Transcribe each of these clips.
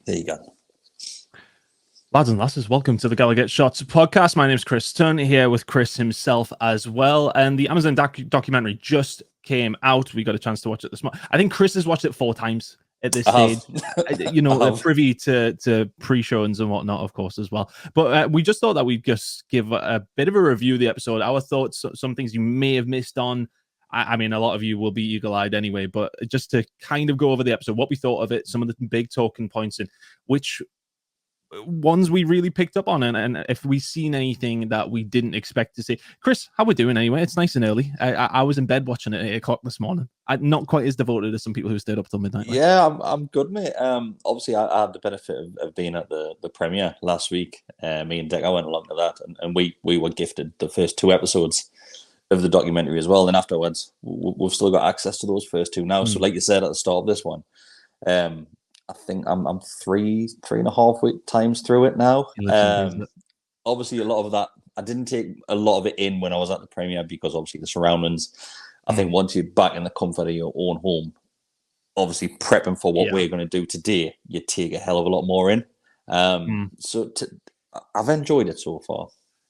There you go. Lads and lasses, welcome to the GallowgateShots podcast. My name's Chris Turner here with Chris himself as well. And the Amazon documentary just came out. We got a chance to watch it this morning. I think Chris has watched it 4 times at this stage. You know, privy to pre-showings and whatnot, of course, as well. But we just thought that we'd just give a bit of a review of the episode, our thoughts, some things you may have missed on. I mean, a lot of you will be eagle-eyed anyway, but just to kind of go over the episode, what we thought of it, some of the big talking points, and which ones we really picked up on, and if we've seen anything that we didn't expect to see. Chris, how we doing anyway? It's nice and early. I was in bed watching it at 8 o'clock this morning. I'm not quite as devoted as some people who stayed up till midnight. Yeah, I'm good, mate. Obviously, I had the benefit of being at the premiere last week. Me and Dick, I went along to that, and we were gifted the first 2 episodes of the documentary as well. And afterwards, we've still got access to those first 2 now. So, like you said at the start of this one, I think I'm 3.5 times through it now. Obviously, a lot of that, I didn't take a lot of it in when I was at the premiere because obviously the surroundings. I think once you're back in the comfort of your own home, obviously prepping for what we're going to do today, you take a hell of a lot more in. So I've enjoyed it so far.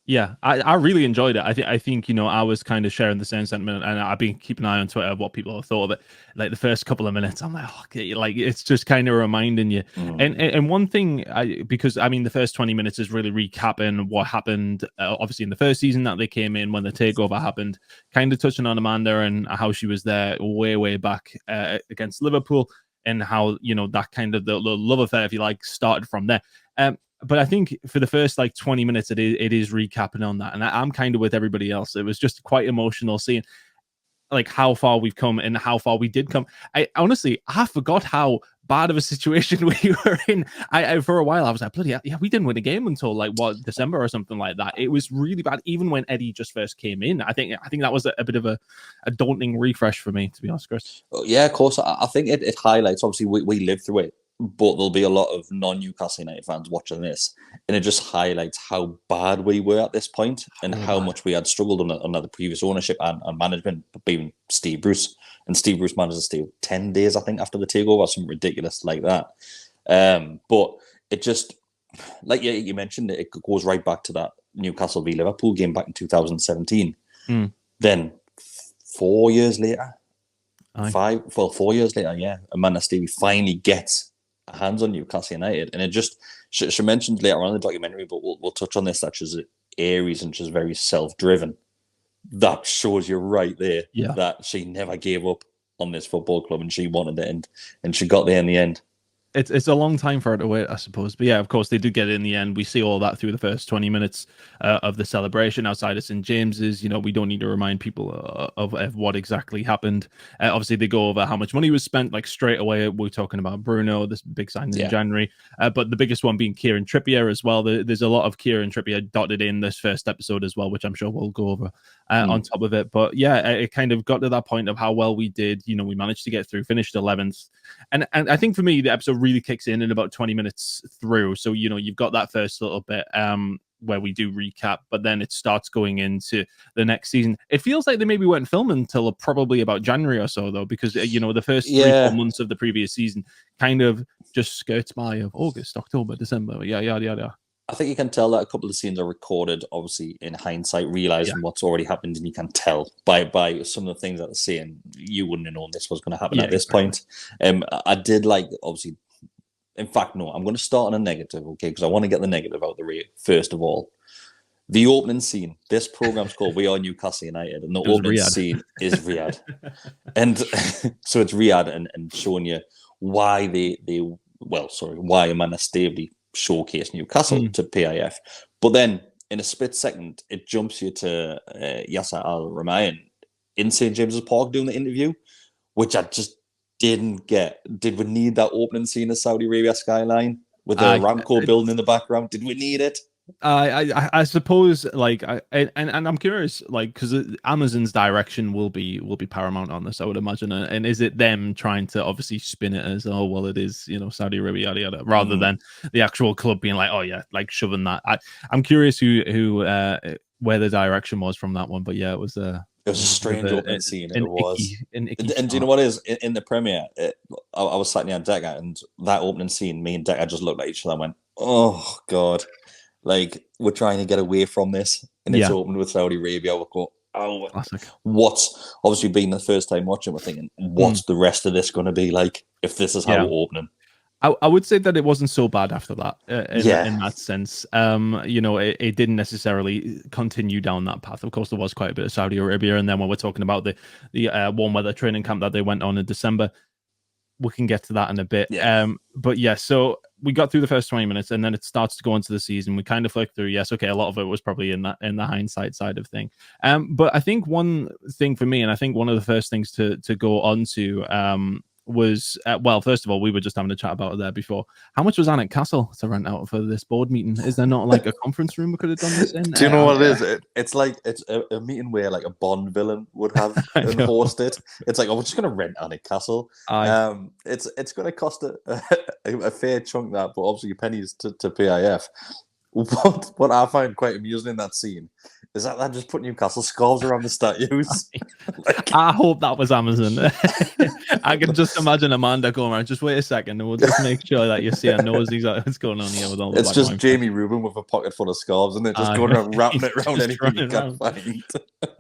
Yeah, I really enjoyed it. I think, you know, I was kind of sharing the same sentiment, and I've been keeping an eye on Twitter of what people have thought of it. Like the first couple of minutes, I'm like, oh, okay, like it's just kind of reminding you. And one thing, because I mean, the first 20 minutes is really recapping what happened, obviously in the first season that they came in when the takeover happened, kind of touching on Amanda and how she was there way back against Liverpool, and how, you know, that kind of the love affair, if you like, started from there. But I think for the first like 20 minutes, it is recapping on that. And I'm kind of with everybody else. It was just quite emotional seeing like how far we've come and how far we did come. I forgot how bad of a situation we were in. I for a while, I was like, bloody hell, yeah, we didn't win a game until like December or something like that. It was really bad. Even when Eddie just first came in, I think that was a bit of a daunting refresh for me, to be honest, Chris. Yeah, of course. I think it highlights, obviously we lived through it, but there'll be a lot of non-Newcastle United fans watching this, and it just highlights how bad we were at this point and how much we had struggled under the previous ownership and management, being Steve Bruce. And Steve Bruce managed to stay 10 days, I think, after the takeover, something ridiculous like that. But it just, like you mentioned, it goes right back to that Newcastle v Liverpool game back in 2017. Then 4 years later, 4 years later, yeah, Amanda Stevie finally gets hands on Newcastle United, and it just she mentioned later on in the documentary, but we'll touch on this, that she's Aries and she's very self-driven. That shows you right there that she never gave up on this football club, and she wanted it, and she got there in the end. It's a long time for her to wait, I suppose. But yeah, of course, they did get it in the end. We see all that through the first 20 minutes of the celebration outside of St. James's. You know, we don't need to remind people of what exactly happened. Obviously, they go over how much money was spent, like straight away. We're talking about Bruno, this big signing in January. But the biggest one being Kieran Trippier as well. There's a lot of Kieran Trippier dotted in this first episode as well, which I'm sure we'll go over on top of it. But yeah, it kind of got to that point of how well we did. You know, we managed to get through, finished 11th. And I think for me, the episode really kicks in about 20 minutes through. So, you know, you've got that first little bit where we do recap, but then it starts going into the next season. It feels like they maybe weren't filming until probably about January or so, though, because, you know, the first 3-4 months of the previous season kind of just skirts by of August, October, December, yada. I think you can tell that a couple of scenes are recorded, obviously, in hindsight, realizing what's already happened, and you can tell by some of the things that they're saying, you wouldn't have known this was going to happen at this point. I did like, obviously, in fact, no, I'm going to start on a negative, okay, because I want to get the negative out the way first of all. The opening scene, this program's called We Are Newcastle United, and the opening scene is Riyadh. And so it's Riyadh and showing you why why Amanda Staveley showcased Newcastle to PIF. But then in a split second, it jumps you to Yasser Al-Rumayyan in St. James's Park doing the interview, which I just didn't get. Did we need that opening scene of Saudi Arabia skyline with the Aramco building in the background? Did we need it? I suppose, like, and I'm curious, like, because Amazon's direction will be paramount on this, I would imagine. And is it them trying to obviously spin it as, oh well, it is, you know, Saudi Arabia, yada yada, rather than the actual club being like, oh yeah, like shoving that. I'm curious who where the direction was from that one, but yeah, it was It was a strange opening scene. It was. An icky And do you know what it is? In the premiere, I was sat near Decker, and that opening scene, me and Decker just looked at each other and went, oh, God. Like, we're trying to get away from this. And it's opened with Saudi Arabia. We're going, oh, classic. What's obviously being the first time watching, we're thinking, what's the rest of this going to be like if this is how we're opening? I would say that it wasn't so bad after that, in that sense. You know, it didn't necessarily continue down that path. Of course, there was quite a bit of Saudi Arabia, and then when we're talking about the warm weather training camp that they went on in December, we can get to that in a bit. But yeah, so we got through the first 20 minutes, and then it starts to go into the season. We kind of flick through. Yes, okay, a lot of it was probably in the hindsight side of thing. But I think one thing for me, and I think one of the first things to go on to was well, first of all, we were just having a chat about it there before. How much was Newcastle to rent out for this board meeting? Is there not like a conference room we could have done this in? Do you know what it is? It's like it's a meeting where like a Bond villain would have hosted. It's like, oh, we're just going to rent Newcastle. It's going to cost a fair chunk that, but obviously pennies to PIF. What I find quite amusing in that scene is that they're just putting Newcastle scarves around the statues. Like, I hope that was Amazon. I can just imagine Amanda going around. Just wait a second, and we'll just make sure that you see and knows exactly what's going on here with all the. It's just Jamie Rubin with a pocket full of scarves, and they're just going around wrapping it around anything you can find.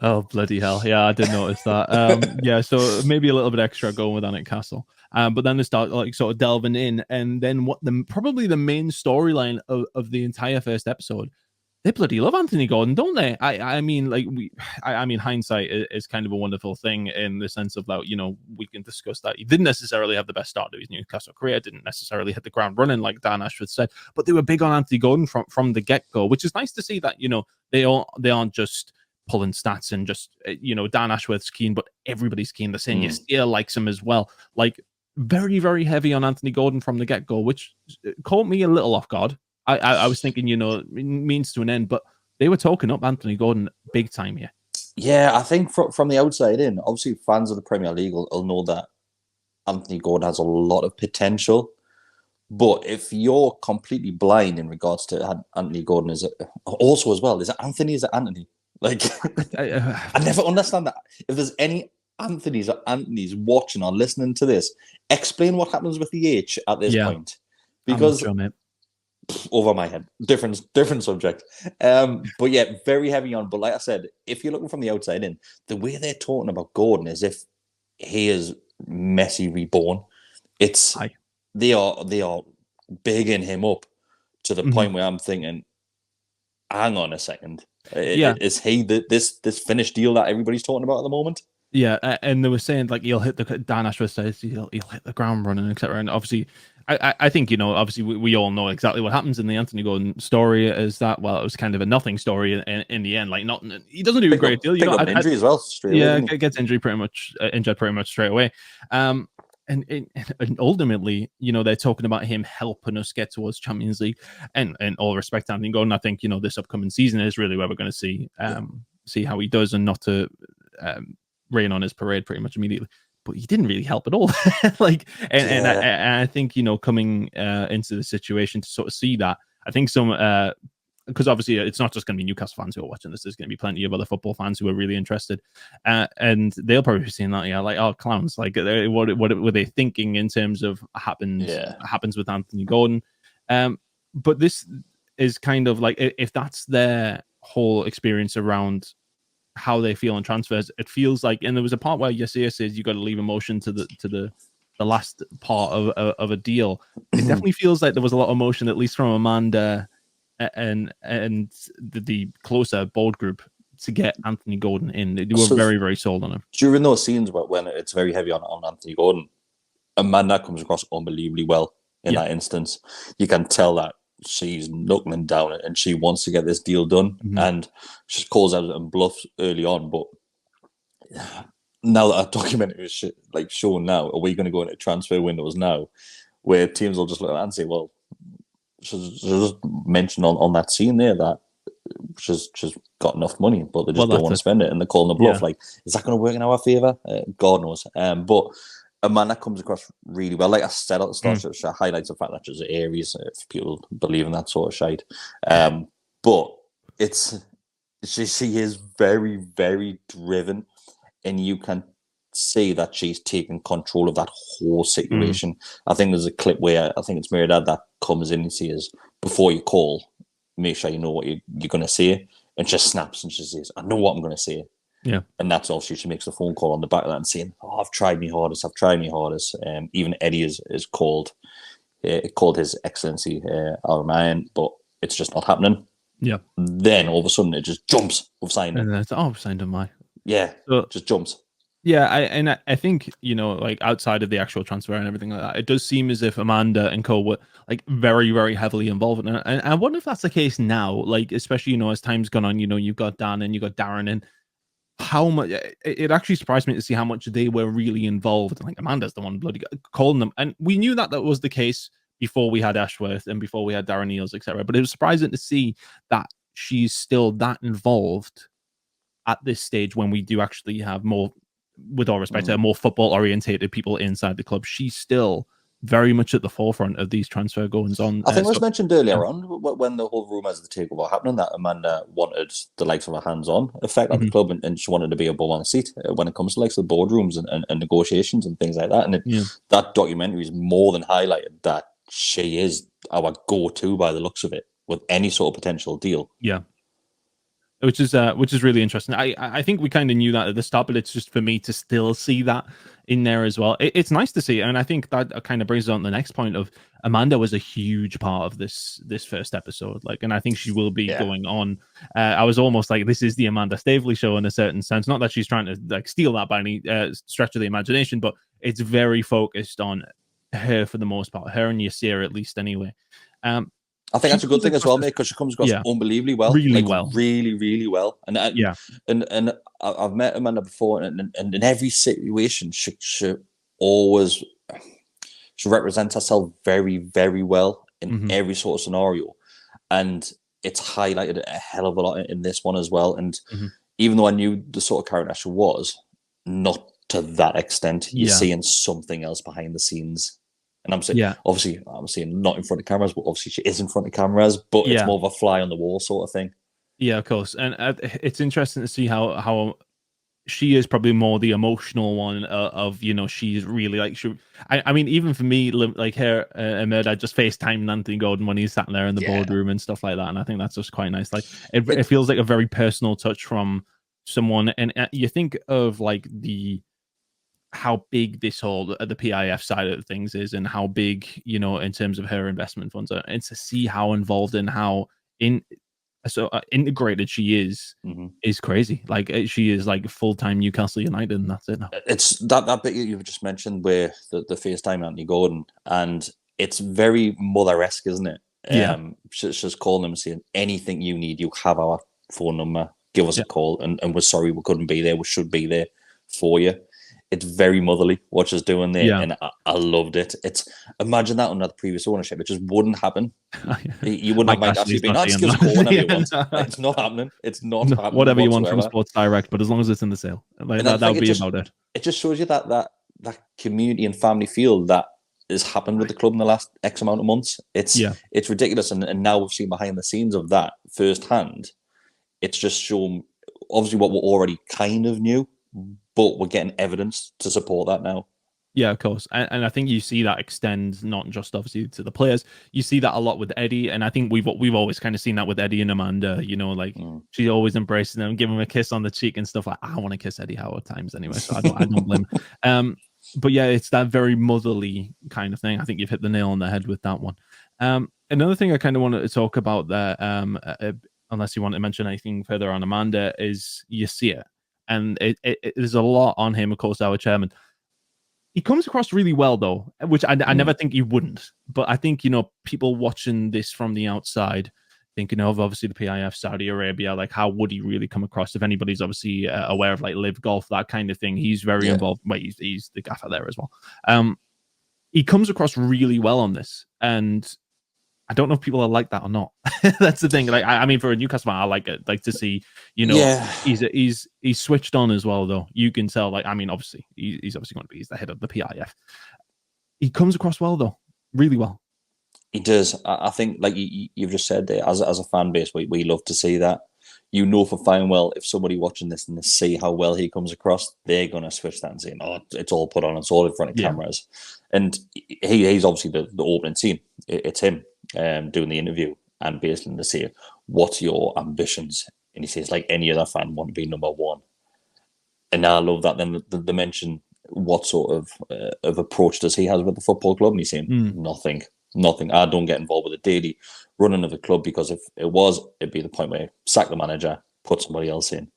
Oh bloody hell! Yeah, I did notice that. Yeah, so maybe a little bit extra going with Newcastle. But then they start like sort of delving in, and then probably the main storyline of the entire first episode. They bloody love Anthony Gordon, don't they? I mean, like I mean, hindsight is kind of a wonderful thing in the sense of that, you know, we can discuss that he didn't necessarily have the best start to his Newcastle career, didn't necessarily hit the ground running like Dan Ashworth said, but they were big on Anthony Gordon from the get go, which is nice to see that, you know, they aren't just pulling stats and just, you know, Dan Ashworth's keen, but everybody's keen. They're saying Yasir likes him as well. Like very, very heavy on Anthony Gordon from the get go, which caught me a little off guard. I was thinking, you know, means to an end, but they were talking up Anthony Gordon big time here. Yeah, I think from the outside in, obviously fans of the Premier League will know that Anthony Gordon has a lot of potential. But if you're completely blind in regards to Anthony Gordon, is it Anthony? Is it Anthony? Like, I never understand that. If there's any Anthonys or Anthonys watching or listening to this, explain what happens with the H at this point. Because over my head, different subject. But yeah, very heavy on. But like I said, if you're looking from the outside in, the way they're talking about Gordon is if he is Messi reborn. It's they are bigging him up to the point where I'm thinking, hang on a second, is he this finished deal that everybody's talking about at the moment? Yeah, and they were saying like Dan Ashworth says he'll hit the ground running, etc. And obviously, I think, you know, obviously we all know exactly what happens in the Anthony Gordon story. Is that, well, it was kind of a nothing story in the end. Like, he doesn't do a great deal. You know, injury as well. Gets injured pretty much straight away. And ultimately, you know, they're talking about him helping us get towards Champions League. And all respect to Anthony Gordon, I think, you know, this upcoming season is really where we're going to see how he does, and not to rain on his parade pretty much immediately. But he didn't really help at all. And I think, you know, coming into the situation to sort of see that, I think some because obviously it's not just going to be Newcastle fans who are watching this. There's going to be plenty of other football fans who are really interested, and they'll probably be seeing that, like, oh, clowns, like what were they thinking in terms of happens with Anthony Gordon. But this is kind of like, if that's their whole experience around how they feel on transfers, it feels like, and there was a part where Yasir says you got to leave emotion to the last part of a deal. It definitely feels like there was a lot of emotion, at least from Amanda and the closer board group, to get Anthony Gordon in. They were very, very sold on him. During those scenes when it's very heavy on Anthony Gordon, Amanda comes across unbelievably well in that instance. You can tell that she's knuckling down and she wants to get this deal done, and she calls out and bluffs early on. But now that our documentary is shown now, are we going to go into transfer windows now where teams will just look at that and say, well, she's just mentioned on that scene there that she's got enough money, but they just don't want to spend it, and they're calling the bluff. Like, is that going to work in our favour? God knows. But Amanda comes across really well. Like I said at the start, she highlights the fact that she's Aries, if people believe in that sort of shite. But she is very, very driven. and you can see that she's taking control of that whole situation. I think there's a clip where I think it's Myrdad that comes in and says, before you call, make sure you know what you're going to say. And she snaps and she says, I know what I'm going to say. Yeah. And that's obviously she makes a phone call on the back of that and saying, oh, I've tried my hardest. Even Eddie is called His Excellency Aramayan, but it's just not happening. Yeah. Then all of a sudden it just jumps. We've signed him. And it's, oh, we've signed him. Yeah. So, it just jumps. Yeah, I think, you know, like outside of the actual transfer and everything like that, it does seem as if Amanda and co were like very, very heavily involved. And I wonder if that's the case now, like, especially, you know, as time's gone on, you know, you've got Dan and you've got Darren, and how much it actually surprised me to see how much they were really involved. Like, Amanda's the one bloody calling them. And we knew that was the case before we had Ashworth and before we had Darren Eales, etc. But it was surprising to see that she's still that involved at this stage when we do actually have more, with all respect to her, more football orientated people inside the club. She's still very much at the forefront of these transfer goings on. I think it was mentioned earlier on when the whole rumours of the takeover were happening that Amanda wanted the likes of a hands-on effect at the club, and she wanted to be a bum on a seat when it comes to likes of boardrooms and negotiations and things like that. And that documentary is more than highlighted that she is our go-to by the looks of it with any sort of potential deal. Yeah. Which is really interesting. I think we kind of knew that at the start, but it's just for me to still see that in there as well. It's nice to see, and I think that kind of brings us on to the next point of Amanda was a huge part of this first episode. Like, and I think she will be going on. I was almost like, this is the Amanda Staveley show in a certain sense. Not that she's trying to like steal that by any stretch of the imagination, but it's very focused on her for the most part. Her and Yasir, at least, anyway. I think that's a good thing as well, mate, because she comes across unbelievably well, really well. And I've met Amanda before, and in every situation, she always represents herself very, very well in every sort of scenario, and it's highlighted a hell of a lot in this one as well. And even though I knew the sort of character she was, not to that extent, you're seeing something else behind the scenes. And I'm saying, obviously, I'm saying not in front of cameras, but obviously she is in front of cameras, but it's more of a fly on the wall sort of thing. Yeah, of course. And it's interesting to see how she is probably more the emotional one of, you know, she's really like, I mean, even for me, like her and Myrdad just FaceTimed Anthony Gordon when he's sat there in the boardroom and stuff like that. And I think that's just quite nice. Like it feels like a very personal touch from someone. And you think of like how big this whole the PIF side of things is, and how big, you know, in terms of her investment funds are, and to see how involved and how integrated she is crazy. Like she is like full-time Newcastle United, and that's it now. It's that bit you've just mentioned where the FaceTime Anthony Gordon, and it's very mother-esque, isn't it? She's calling them saying, anything you need, you have our phone number, give us a call, and we're sorry we couldn't be there, we should be there for you. It's very motherly what she's doing there, and I loved it. It's imagine that under the previous ownership, it just wouldn't happen. You wouldn't have Mike Ashley being, just give us a call whenever you want. It's not happening. It's not happening. Whatever you want from Sports Direct, but as long as it's in the sale, like that would be about it. It just shows you that community and family feel that has happened with the club in the last X amount of months. It's ridiculous, and now we've seen behind the scenes of that firsthand. It's just shown obviously what we already kind of knew, but we're getting evidence to support that now. Yeah, of course. And I think you see that extend not just obviously to the players. You see that a lot with Eddie, and I think we've always kind of seen that with Eddie and Amanda. You know, like she's always embracing them, giving them a kiss on the cheek and stuff. Like, I want to kiss Eddie Howe at times anyway, so I don't blame him. But yeah, it's that very motherly kind of thing. I think you've hit the nail on the head with that one. Another thing I kind of wanted to talk about there, unless you want to mention anything further on Amanda, is Yasir. And there's a lot on him, of course, our chairman. He comes across really well, though, which I never think he wouldn't. But I think, you know, people watching this from the outside, thinking of obviously the PIF, Saudi Arabia, like how would he really come across? If anybody's obviously aware of like Live Golf, that kind of thing, he's very involved. Well, he's the gaffer there as well. He comes across really well on this, and I don't know if people are like that or not. That's the thing. Like, I mean, for a Newcastle fan, I like it. Like to see, you know, he's switched on as well. Though you can tell. Like, I mean, obviously, he's obviously going to be the head of the PIF. He comes across well, though, really well. He does. I think, like you've just said there, as a fan base, we love to see that. you know for fine well, if somebody watching this and they see how well he comes across, they're going to switch that and say, oh, it's all put on, it's all in front of cameras. And he's obviously the opening scene. It's him doing the interview and basically to say, what's your ambitions? And he says, like any other fan, want to be number one. And I love that. Then they mention what sort of approach does he have with the football club? And he's saying, nothing. I don't get involved with the daily running of the club, because if it was, it'd be the point where sack the manager, put somebody else in.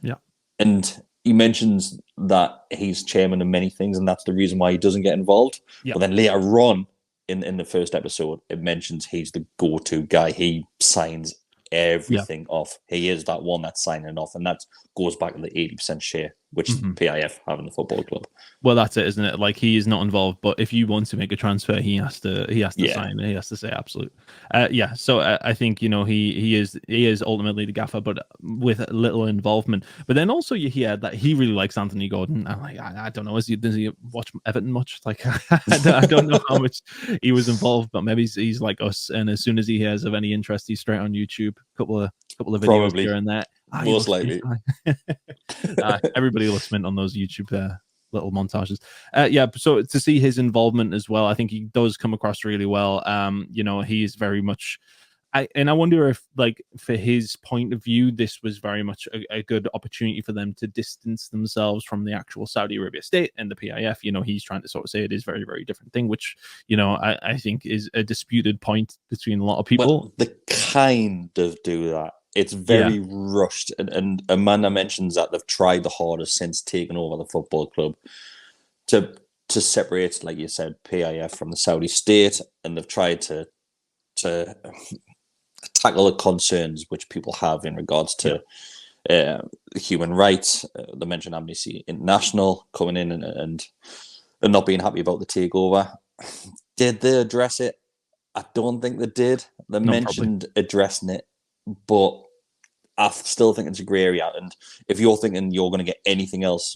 Yeah. And he mentions that he's chairman of many things, and that's the reason why he doesn't get involved. Yeah. But then later on in the first episode, it mentions he's the go-to guy. He signs everything off. He is that one that's signing off, and that goes back to the 80% share which PIF have in the football club. Well, that's it, isn't it? Like, he is not involved, but if you want to make a transfer, he has to sign. He has to say absolute. So I think, you know, he is ultimately the gaffer, but with little involvement. But then also you hear that he really likes Anthony Gordon. I'm like, I don't know, does he watch Everton much? Like, I don't know how much he was involved, but maybe he's like us, and as soon as he hears of any interest, he's straight on YouTube. Couple of videos probably here and there. Most likely. Everybody looks mint on those YouTube little montages. So to see his involvement as well, I think he does come across really well. You know, he's very much. I wonder if, like, for his point of view, this was very much a good opportunity for them to distance themselves from the actual Saudi Arabia state and the PIF. You know, he's trying to sort of say it is a very, very different thing, which, you know, I think is a disputed point between a lot of people. Well, they kind of do that. It's very rushed. And Amanda mentions that they've tried the hardest since taking over the football club to separate, like you said, PIF from the Saudi state, and they've tried to tackle the concerns which people have in regards to human rights. They mentioned Amnesty International coming in and not being happy about the takeover. Did they address it? I don't think they did. They mentioned addressing it, but I still think it's a grey area. And if you're thinking you're going to get anything else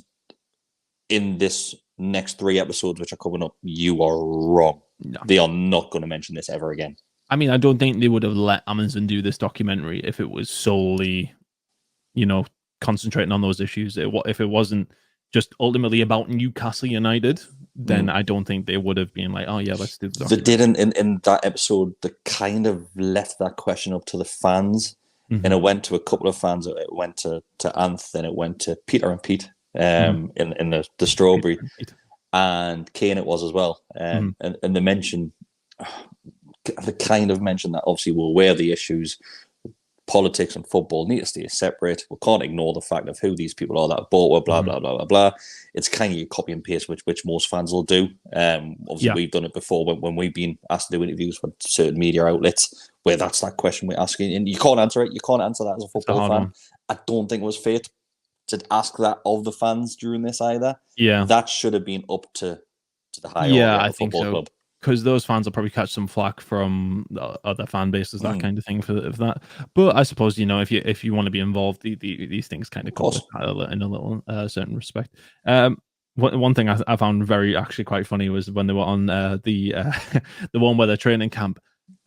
in this next 3 episodes which are coming up, you are wrong. No. They are not going to mention this ever again. I mean, I don't think they would have let Amazon do this documentary if it was solely, you know, concentrating on those issues. If it wasn't just ultimately about Newcastle United, then I don't think they would have been like, oh yeah, let's do the documentary. They did in that episode, they kind of left that question up to the fans. And it went to a couple of fans. It went to Anth, and it went to Peter and Pete in the Strawberry. And Kane it was as well. And they mentioned... They kind of mentioned that obviously we're aware of the issues. Politics and football need to stay separate. We can't ignore the fact of who these people are that bought, blah, blah, blah, blah, blah. It's kind of your copy and paste, which most fans will do. Obviously, we've done it before when we've been asked to do interviews with certain media outlets where that's that question we're asking. And you can't answer it. You can't answer that as a football fan. I don't think it was fair to ask that of the fans during this either. Yeah. That should have been up to the higher of the football club. Because those fans will probably catch some flack from other fan bases, that kind of thing for that. But I suppose, you know, if you want to be involved, these things kind of come in a little certain respect. One thing I found very actually quite funny was when they were on the one where they're training camp,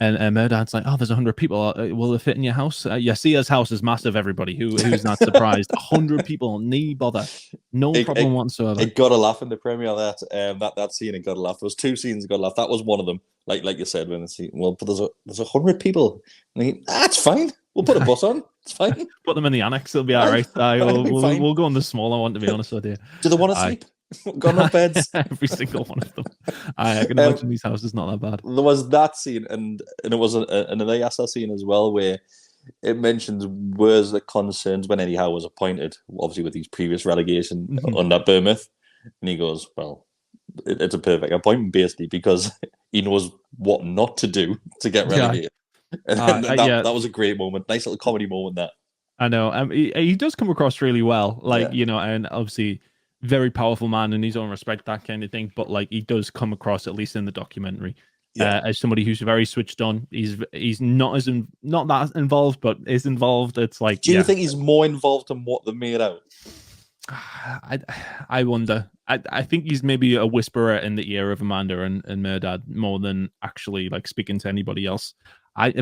and Merdad's like, oh, there's 100 people. Will it fit in your house? Sia's house is massive, everybody. Who's not surprised? 100 people, no bother. No problem whatsoever. It got a laugh in the premiere, that scene, it got a laugh. There was 2 scenes that got a laugh. That was one of them. Like you said, when the scene, well, but there's 100 people. And that's fine. We'll put a bus on. It's fine. Put them in the annex. It'll be all right. We'll go on the smaller one, to be honest with you. Do they want to sleep? Got no beds. Every single one of them. I can imagine these houses not that bad. There was that scene, and it was another Yasser scene as well, where it mentions where's the concerns when Eddie Howe was appointed, obviously with his previous relegation under Bournemouth, and he goes, well, it's a perfect appointment basically because he knows what not to do to get relegated. And that was a great moment, nice little comedy moment. That I know. He does come across really well, you know, and obviously very powerful man in his own respect, that kind of thing. But like, he does come across, at least in the documentary, as somebody who's very switched on. He's not that involved, but is involved. It's like, do you think he's more involved than what they made out? I wonder. I think he's maybe a whisperer in the ear of Amanda and Merdad more than actually like speaking to anybody else.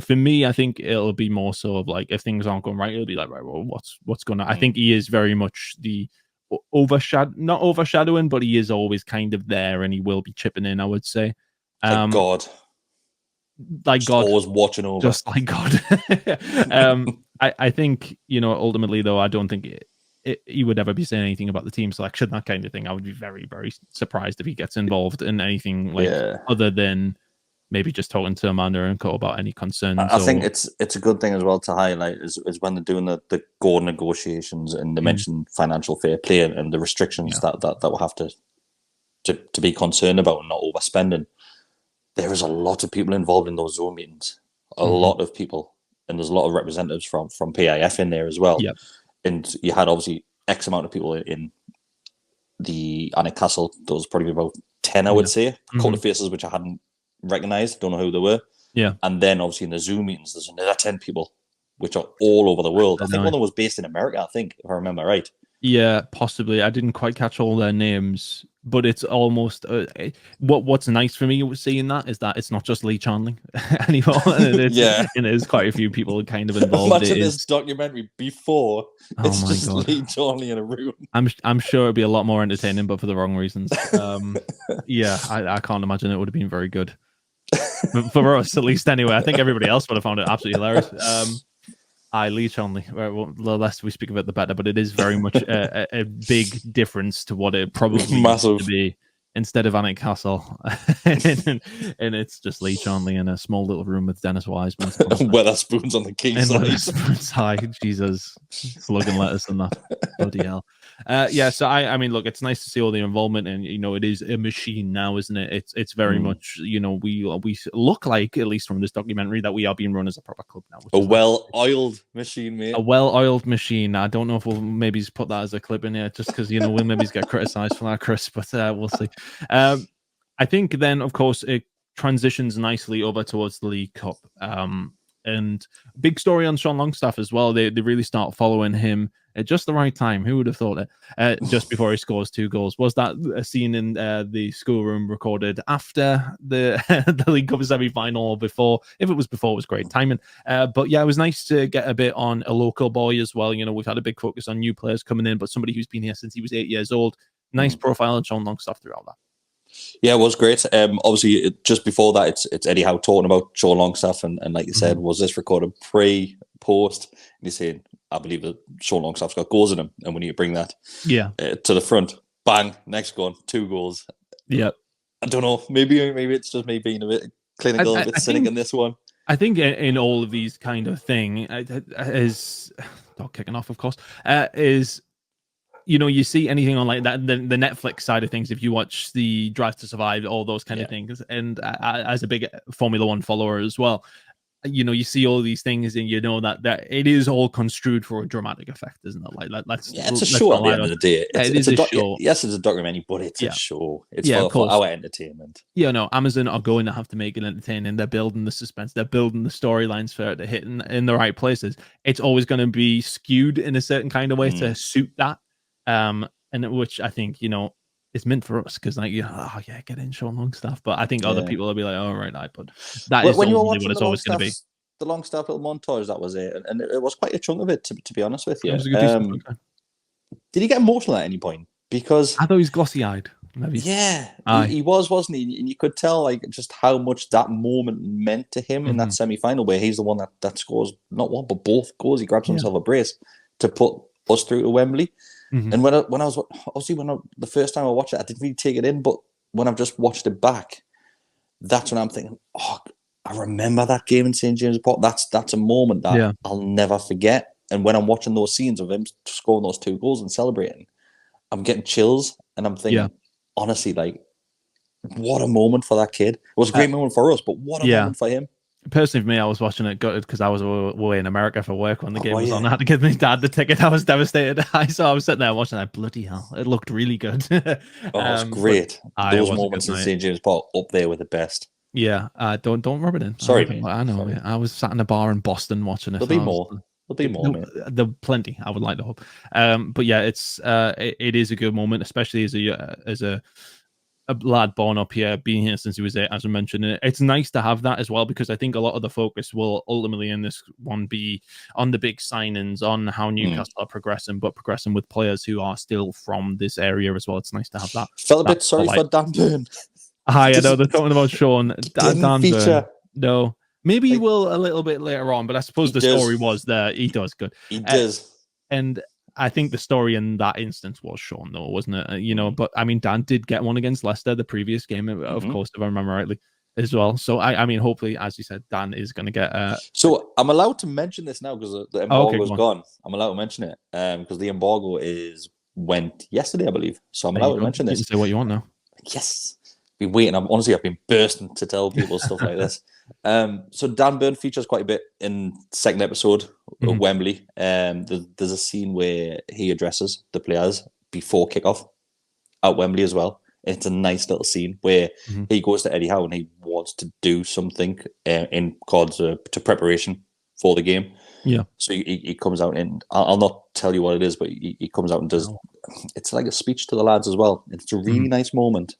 For me, I think it'll be more so of like if things aren't going right, it'll be like, right, well, what's going on? I think he is very much the not overshadowing, but he is always kind of there, and he will be chipping in, I would say. Like God, like just God, always watching over, just like God. I think, you know, ultimately though, I don't think he would ever be saying anything about the team selection, that kind of thing. I would be very, very surprised if he gets involved in anything like other than maybe just talking to Amanda and Co about any concerns. I think it's a good thing as well to highlight is when they're doing the Gordon negotiations and they mention financial fair play and the restrictions that will have to be concerned about and not overspending. There is a lot of people involved in those Zoom meetings, a lot of people, and there's a lot of representatives from PIF in there as well. Yep. And you had obviously X amount of people in the Newcastle. There was probably about 10, I would say. A couple of faces which I hadn't recognised, don't know who they were. Yeah. And then obviously in the Zoom meetings, there's another 10 people, which are all over the world. I think one of them was based in America, I think, if I remember right. Yeah, possibly. I didn't quite catch all their names, but it's almost what's nice for me seeing that is that it's not just Lee Chanling anymore. And there's quite a few people kind of involved. Imagine this documentary before it's just Lee Chanling in a room. I'm sure it'd be a lot more entertaining, but for the wrong reasons. Yeah, I can't imagine it would have been very good for us, at least. Anyway, I think everybody else would have found it absolutely hilarious. Lee Chanling. Well, the less we speak of it, the better. But it is very much a big difference to what it probably used to be instead of Annick Castle. and it's just Lee Chanling in a small little room with Dennis Wiseman. Weatherspoons on the key side. Jesus. Slugging lettuce and that. Bloody hell. So I mean, look, it's nice to see all the involvement, and you know, it is a machine now, isn't it? It's very much, you know, we look like, at least from this documentary, that we are being run as a proper club now. A well-oiled machine, mate. A well-oiled machine. I don't know if we'll maybe put that as a clip in here, just because, you know, we'll maybe get criticised for that, Chris, but we'll see. I think then, of course, it transitions nicely over towards the League Cup. And big story on Sean Longstaff as well. They really start following him at just the right time. Who would have thought it? Just before he scores 2 goals. Was that a scene in the schoolroom recorded after the the League Cup semi-final or before? If it was before, it was great timing. But yeah, it was nice to get a bit on a local boy as well. You know, we've had a big focus on new players coming in, but somebody who's been here since he was 8 years old. Nice profile on Sean Longstaff throughout that. Yeah, it was great. Obviously, just before that, it's Eddie Howe talking about Sean Longstaff, and like you said, was this recorded pre-post? And he's saying, I believe that Sean Longstaff's got goals in him, and we need to bring that to the front. Bang, next goal, 2 goals. Yeah, I don't know. Maybe it's just me being a bit clinical, a bit cynical in this one. I think in all of these kind of thing is dog kicking off, of course, is. You know, you see anything on like that, the Netflix side of things, if you watch the Drive to Survive, all those kind of things. And as a big Formula One follower as well, you know, you see all these things and you know that it is all construed for a dramatic effect, isn't it? Like, it's a show at the end of the day. It's a show. Yes, it's a documentary, but it's a show. It's for our entertainment. Yeah, no, Amazon are going to have to make it entertaining. They're building the suspense. They're building the storylines for it to hit in the right places. It's always going to be skewed in a certain kind of way to suit that. And which I think, you know, is meant for us because, like, get in Sean Longstaff. But I think other people will be like, all right, but that is when what it's always going to be. The Longstaff little montage, that was it, and it was quite a chunk of it, to be honest with you. Did he get emotional at any point? Because I thought he was glossy-eyed. Maybe. Yeah, he was, wasn't he? And you could tell, like, just how much that moment meant to him in that semi-final, where he's the one that scores not one but both goals. He grabs himself a brace to put us through to Wembley. And when I was obviously the first time I watched it, I didn't really take it in. But when I've just watched it back, that's when I'm thinking, I remember that game in St James' Park. That's a moment that I'll never forget. And when I'm watching those scenes of him scoring those 2 goals and celebrating, I'm getting chills, and I'm thinking, honestly, like, what a moment for that kid. It was a great moment for us, but what a moment for him. Personally, for me, I was watching it gutted because I was away in America for work when the game was on. I had to give my dad the ticket. I was devastated. I was sitting there watching that. Bloody hell, it looked really good. It was great. Those moments in St James Park up there with the best. Yeah, don't rub it in. Sorry, mate. I know. Sorry. I was sat in a bar in Boston watching it. There'll be more. Mate. There'll plenty. I would like to hope. But yeah, it is a good moment, especially as a a lad born up here, been here since he was 8, as I mentioned. And it's nice to have that as well, because I think a lot of the focus will ultimately in this one be on the big signings, on how Newcastle are progressing, but progressing with players who are still from this area as well. It's nice to have that. Felt a bit sorry for Dan Burn. Hi, I know they're talking about Sean. Didn't feature. Burn. No. Maybe he will a little bit later on, but I suppose the story was there. He does good. He does. And I think the story in that instance was Sean, though, wasn't it? You know, but I mean, Dan did get one against Leicester the previous game, of course, if I remember rightly, as well. So I mean, hopefully, as you said, Dan is going to get. So I'm allowed to mention this now because the embargo's gone. I'm allowed to mention it because the embargo went yesterday, I believe. So I'm allowed to mention this. You can say what you want now. Yes. Been waiting. I've been bursting to tell people stuff like this. So Dan Burn features quite a bit in the second episode of Wembley. There's a scene where he addresses the players before kickoff at Wembley as well. It's a nice little scene where he goes to Eddie Howe and he wants to do something in regards to preparation for the game. Yeah. So he comes out and I'll not tell you what it is, but he comes out and does. It's like a speech to the lads as well. It's a really nice moment.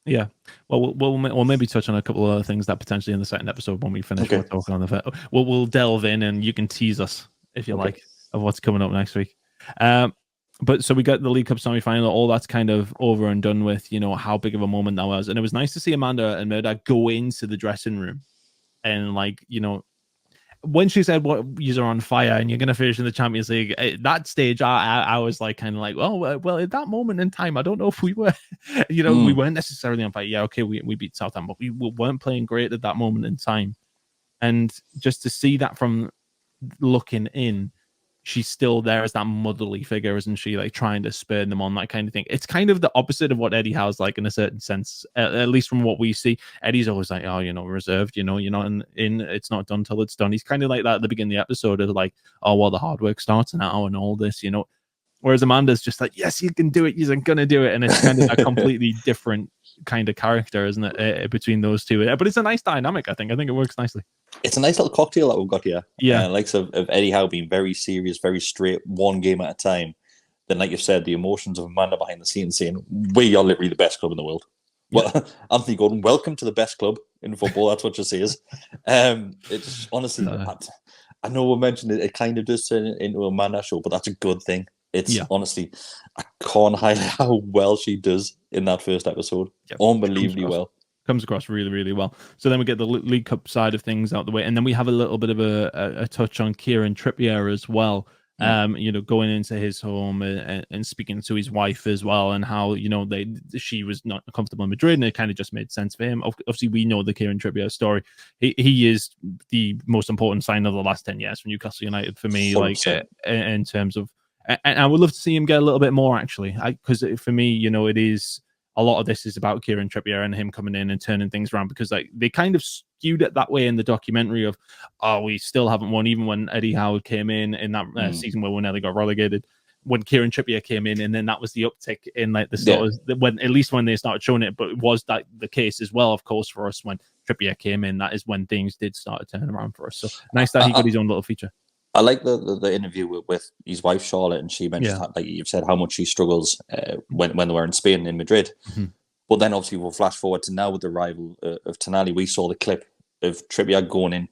Yeah, well, we'll maybe touch on a couple of other things that potentially in the second episode when we finish what we're talking on the. We'll delve in and you can tease us if you like of what's coming up next week. But so we got the League Cup semi-final. All that's kind of over and done with. You know how big of a moment that was, and it was nice to see Amanda and Murdoch go into the dressing room, and like when she said, "What you're on fire and you're going to finish in the Champions League," at that stage, I was like, kind of like, well, at that moment in time, I don't know if we were, we weren't necessarily on fire. Yeah, okay, we beat Southampton, but we weren't playing great at that moment in time. And just to see that from looking in, she's still there as that motherly figure, isn't she? Like trying to spur them on, that kind of thing. It's kind of the opposite of what Eddie Howe's like in a certain sense, at least from what we see. Eddie's always like, reserved, you're not in, it's not done till it's done. He's kind of like that at the beginning of the episode, of like, oh, well, the hard work starts now and all this, Whereas Amanda's just like, yes, you can do it, you're gonna do it. And it's kind of a completely different kind of character, isn't it, between those two? But it's a nice dynamic, I think it works nicely. It's a nice little cocktail that we've got here. Yeah. Likes of Eddie Howe being very serious, very straight, one game at a time. Then, like you've said, the emotions of Amanda behind the scenes saying, we are literally the best club in the world. Yeah. Well, Anthony Gordon, welcome to the best club in football. That's what she says. It's honestly, I know we mentioned it kind of does turn into a Amanda show, but that's a good thing. It's honestly, I can't highlight how well she does in that first episode. Yep. Unbelievably well. Comes across really, really well. So then we get the League Cup side of things out the way, and then we have a little bit of a touch on Kieran Trippier as well. Going into his home and speaking to his wife as well, and how she was not comfortable in Madrid, and it kind of just made sense for him. Obviously, we know the Kieran Trippier story. He is the most important sign of the last 10 years for Newcastle United for me. 100%. Like in terms of. And I would love to see him get a little bit more, actually, because for me, it is a lot of this is about Kieran Trippier and him coming in and turning things around, because like they kind of skewed it that way in the documentary of, we still haven't won, even when Eddie Howe came in that season where we nearly got relegated. When Kieran Trippier came in, and then that was the uptick in like the sort of when they started showing it. But was that the case as well? Of course, for us when Trippier came in, that is when things did start to turn around for us. So nice that he got his own little feature. I like the interview with his wife Charlotte, and she mentioned like you've said how much she struggles when they were in Spain in Madrid. But then obviously we'll flash forward to now with the arrival of Tonali. We saw the clip of Trippier going in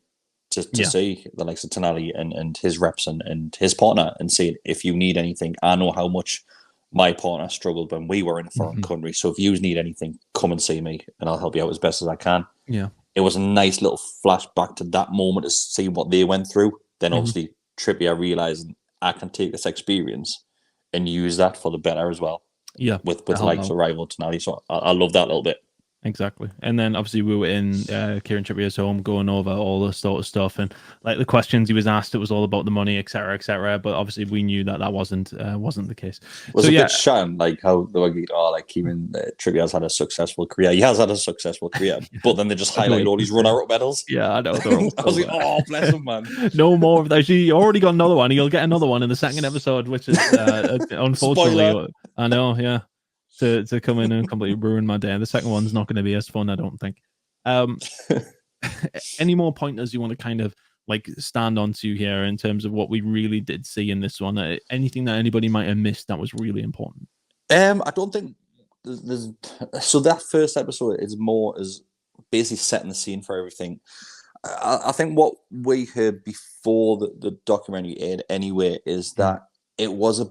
to see the likes of Tonali and his reps and his partner and saying, if you need anything, I know how much my partner struggled when we were in a foreign country. So if you need anything, come and see me and I'll help you out as best as I can. Yeah. It was a nice little flashback to that moment to see what they went through. Then obviously Trippier realizing I can take this experience and use that for the better as well. Yeah. With the likes of rival Tonali. So I love that little bit. Exactly. And then obviously we were in Kieran Trippier's home going over all this sort of stuff, and like the questions he was asked, it was all about the money, etc., etc. But obviously we knew that wasn't the case. Was a bit shattered, like how they were like Kieran Trippier's had a successful career. He has had a successful career, but then they just highlighted all these runner-up medals. Yeah, I know. I was like, oh, bless him, man. No more of that. He already got another one. He'll get another one in the second episode, which is unfortunately, Spoiler. I know. Yeah. To come in and completely ruin my day. The second one's not going to be as fun, I don't think. Any more pointers you want to kind of like stand onto here in terms of what we really did see in this one? Anything that anybody might have missed that was really important? I don't think so that first episode is more as basically setting the scene for everything. I think what we heard before the documentary aired anyway is that it was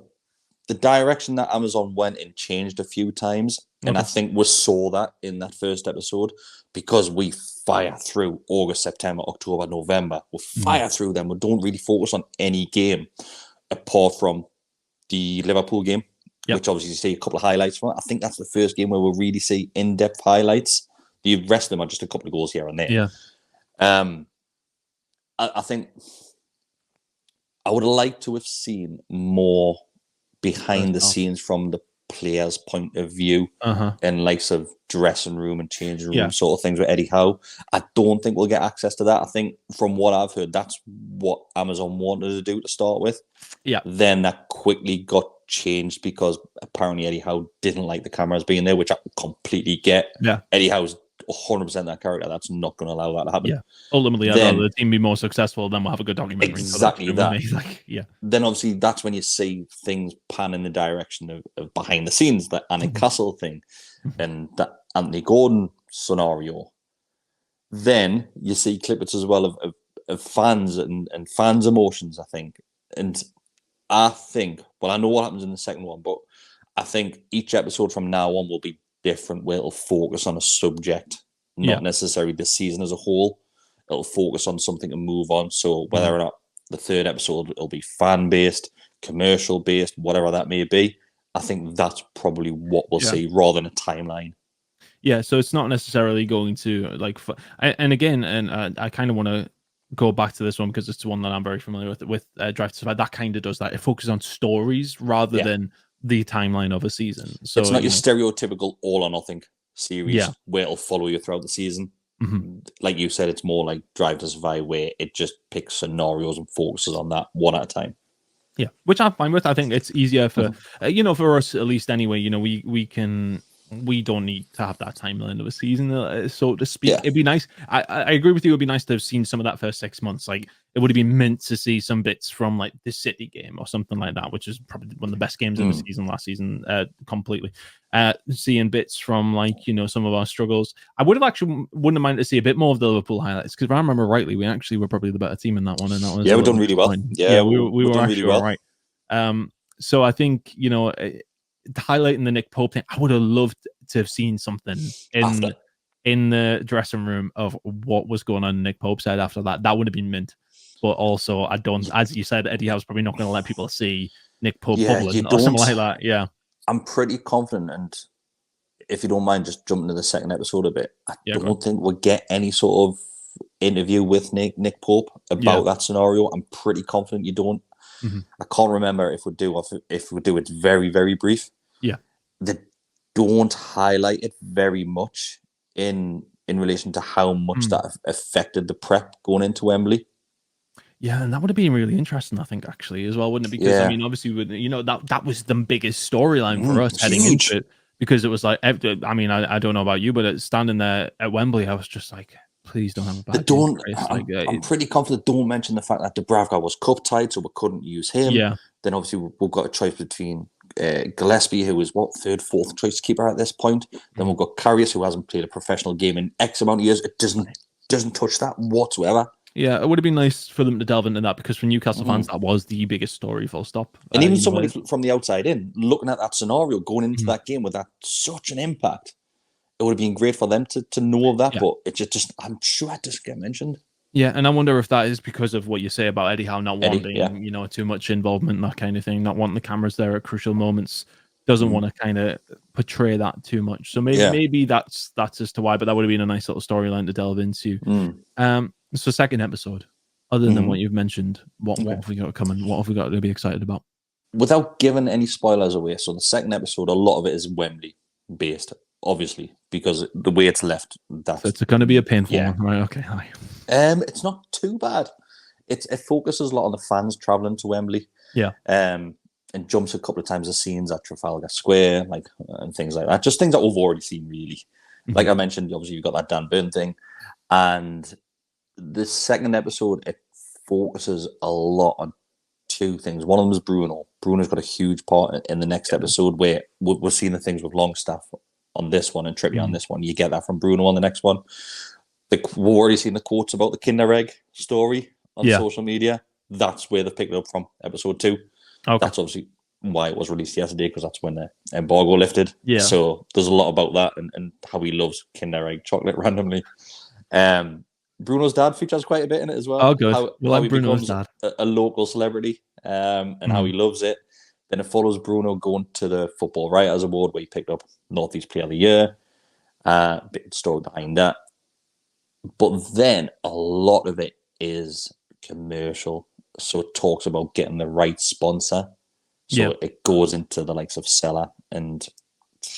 the direction that Amazon went in changed a few times. And I think we saw that in that first episode because we fire through August, September, October, November. We fire through them. We don't really focus on any game apart from the Liverpool game, which obviously you see a couple of highlights from it. I think that's the first game where we'll really see in-depth highlights. The rest of them are just a couple of goals here and there. Yeah. I think I would like to have seen more behind the scenes from the player's point of view and likes of dressing room and changing room sort of things with Eddie Howe. I don't think we'll get access to that. I think from what I've heard, that's what Amazon wanted to do to start with. Yeah. Then that quickly got changed because apparently Eddie Howe didn't like the cameras being there, which I completely get. Yeah. Eddie Howe's 100% that character. That's not going to allow that to happen. Yeah. Ultimately, I'd rather the team be more successful, then we'll have a good documentary. Exactly that. Like, Then obviously that's when you see things pan in the direction of behind the scenes, that Newcastle thing and that Anthony Gordon scenario. Then you see clippets as well of fans and fans' emotions, I think. And I think, well, I know what happens in the second one, but I think each episode from now on will be different, where it'll focus on a subject, not necessarily the season as a whole. It'll focus on something to move on. So whether or not the third episode will be fan-based, commercial-based, whatever that may be, I think that's probably what we'll see rather than a timeline. Yeah, so it's not necessarily going to like, and again, and I kind of want to go back to this one because it's the one that I'm very familiar with Drive to Survive. That kind of does that. It focuses on stories rather than the timeline of a season. So it's not your stereotypical all or nothing series where it'll follow you throughout the season. Like you said, it's more like Drive to Survive, where it just picks scenarios and focuses on that one at a time. Yeah, which I'm fine with. I think it's easier for for us at least anyway. We don't need to have that timeline of a season, so to speak. It'd be nice. I agree with you. It'd be nice to have seen some of that first 6 months. Like, it would have been meant to see some bits from like the City game or something like that, which is probably one of the best games of the season last season, completely. Seeing bits from like, some of our struggles. I wouldn't have minded to see a bit more of the Liverpool highlights, because if I remember rightly, we actually were probably the better team in that one. And that was we've done really well. Yeah, we were actually all right. So I think, highlighting the Nick Pope thing, I would have loved to have seen something in the dressing room of what was going on in Nick Pope's head after that. That would have been mint. But also, I don't, as you said, Eddie Howe's probably not going to let people see Nick Pope bubbling or something like that. Yeah. I'm pretty confident, and if you don't mind just jumping to the second episode a bit, I don't think we'll get any sort of interview with Nick Pope about that scenario. I'm pretty confident you don't. I can't remember if we do, or if we do, it's very, very brief. Yeah. They don't highlight it very much in relation to how much that affected the prep going into Wembley. Yeah, and that would have been really interesting, I think, actually, as well, wouldn't it? Because, I mean, obviously, that was the biggest storyline for us heading into it, because it was like, I mean, I don't know about you, but standing there at Wembley, I was just like, please don't have a bad I'm pretty confident. Don't mention the fact that Dubravka was cup tied, so we couldn't use him. Yeah. Then obviously we've got a choice between Gillespie, who is third, fourth choice keeper at this point. Then we've got Karius, who hasn't played a professional game in X amount of years. It doesn't touch that whatsoever. Yeah, it would have been nice for them to delve into that, because for Newcastle fans, that was the biggest story, full stop. And even somebody from the outside in, looking at that scenario, going into that game with that such an impact, it would have been great for them to know of that, but it just I'm sure it doesn't get mentioned. Yeah, and I wonder if that is because of what you say about Eddie Howe not wanting, too much involvement, that kind of thing, not wanting the cameras there at crucial moments, doesn't want to kind of portray that too much. So maybe that's as to why, but that would have been a nice little storyline to delve into. So second episode, other than what you've mentioned, what have we got coming? What have we got to be excited about? Without giving any spoilers away, so the second episode, a lot of it is Wembley based, obviously, because the way it's left. So it's going to be a painful one, right? Okay, hi. It's not too bad. It focuses a lot on the fans travelling to Wembley. Yeah. And jumps a couple of times the scenes at Trafalgar Square, and things like that. Just things that we've already seen, really. Like I mentioned, obviously you've got that Dan Burn thing, and the second episode, it focuses a lot on two things. One of them is Bruno. Bruno's got a huge part in the next episode, where we're seeing the things with Longstaff on this one and Trippier on this one. You get that from Bruno on the next one. We've already seen the quotes about the Kinder Egg story on social media. That's where they've picked it up from, episode 2. Okay. That's obviously why it was released yesterday, because that's when the embargo lifted. Yeah. So there's a lot about that and how he loves Kinder Egg chocolate randomly. Bruno's dad features quite a bit in it as well. Oh, good. How he Bruno's becomes dad. a local celebrity and how he loves it. Then it follows Bruno going to the Football Writers Award, where he picked up Northeast Player of the Year. Bit of story behind that. But then a lot of it is commercial. So it talks about getting the right sponsor. So it goes into the likes of Seller and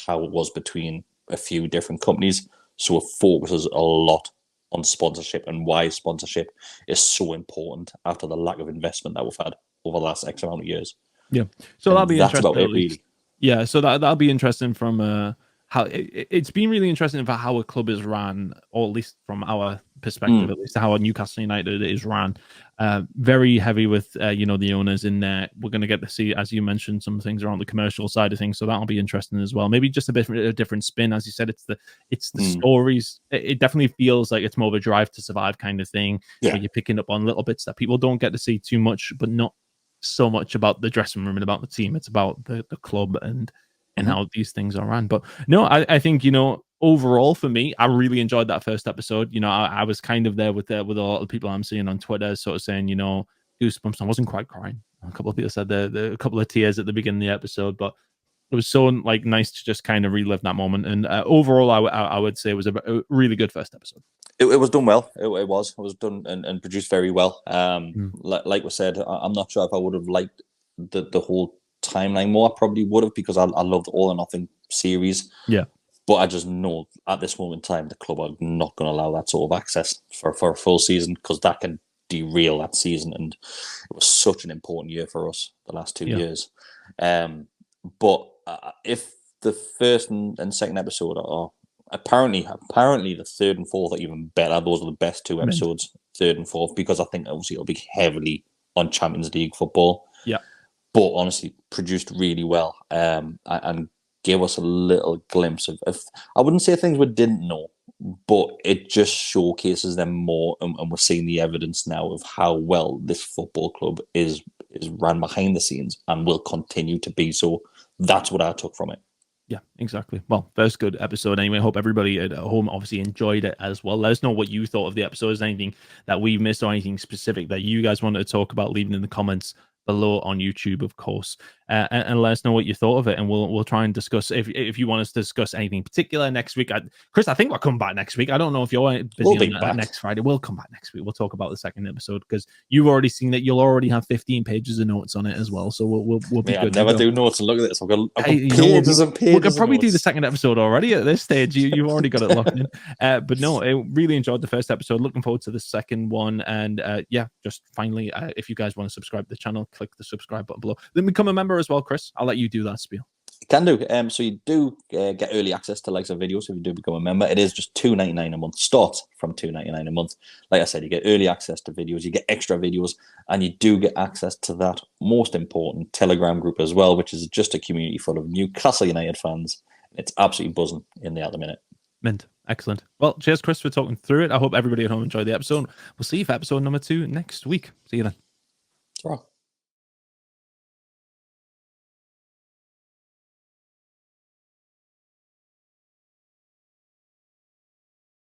how it was between a few different companies. So it focuses a lot on sponsorship and why sponsorship is so important after the lack of investment that we've had over the last X amount of years. Yeah. So that'll be that's interesting. About it, really. Yeah. So that'll be interesting from how it's been really interesting for how a club is ran, or at least from our perspective, at least how Newcastle United is ran. Very heavy with the owners in there. We're going to get to see, as you mentioned, some things around the commercial side of things, so that'll be interesting as well. Maybe just a different spin, as you said. It's the stories. It definitely feels like it's more of a drive to survive kind of thing, where you're picking up on little bits that people don't get to see too much, but not so much about the dressing room and about the team. It's about the club and how these things are run. But no, I think, overall for me, I really enjoyed that first episode. I was kind of there with a lot of people I'm seeing on Twitter sort of saying, goosebumps. I wasn't quite crying. A couple of people said a couple of tears at the beginning of the episode, but it was so nice to just kind of relive that moment. And overall, I would say it was a really good first episode. It was done well. It was done and produced very well. Like we said, I'm not sure if I would have liked the whole timeline more. I probably would have, because I love the All or Nothing series. Yeah. But I just know at this moment in time, the club are not going to allow that sort of access for a full season, because that can derail that season. And it was such an important year for us, the last 2 years. But if the first and second episode are apparently the third and fourth are even better, those are the best 2 episodes, third and fourth, because I think obviously it'll be heavily on Champions League football. Yeah. But honestly, produced really well, and gave us a little glimpse of I wouldn't say things we didn't know, but it just showcases them more, and we're seeing the evidence now of how well this football club is ran behind the scenes and will continue to be. So that's what I took from it. Yeah, exactly. Well, first good episode anyway. Hope everybody at home obviously enjoyed it as well. Let us know what you thought of the episode. Is there anything that we missed or anything specific that you guys wanted to talk about? Leave it in the comments below on YouTube, of course, and let us know what you thought of it, and we'll try and discuss if you want us to discuss anything particular next week. Chris, I think we'll come back next week. I don't know if you're busy on next Friday. We'll come back next week. We'll talk about the second episode, because you've already seen that. You'll already have 15 pages of notes on it as well, so we'll be good. I never do notes, and look at this. I've got pages and pages. We could probably do the second episode already at this stage. You've already got it locked in. But no, I really enjoyed the first episode. Looking forward to the second one. And just finally, if you guys want to subscribe to the channel, click the subscribe button below. Then become a member as well, Chris. I'll let you do that spiel. You can do. So you do get early access to likes of videos if you do become a member. It is just $2.99 a month. Starts from $2.99 a month. Like I said, you get early access to videos, you get extra videos, and you do get access to that most important Telegram group as well, which is just a community full of Newcastle United fans. It's absolutely buzzing in there at the minute. Mint. Excellent. Well, cheers, Chris, for talking through it. I hope everybody at home enjoyed the episode. We'll see you for episode number 2 next week. See you then. Sure.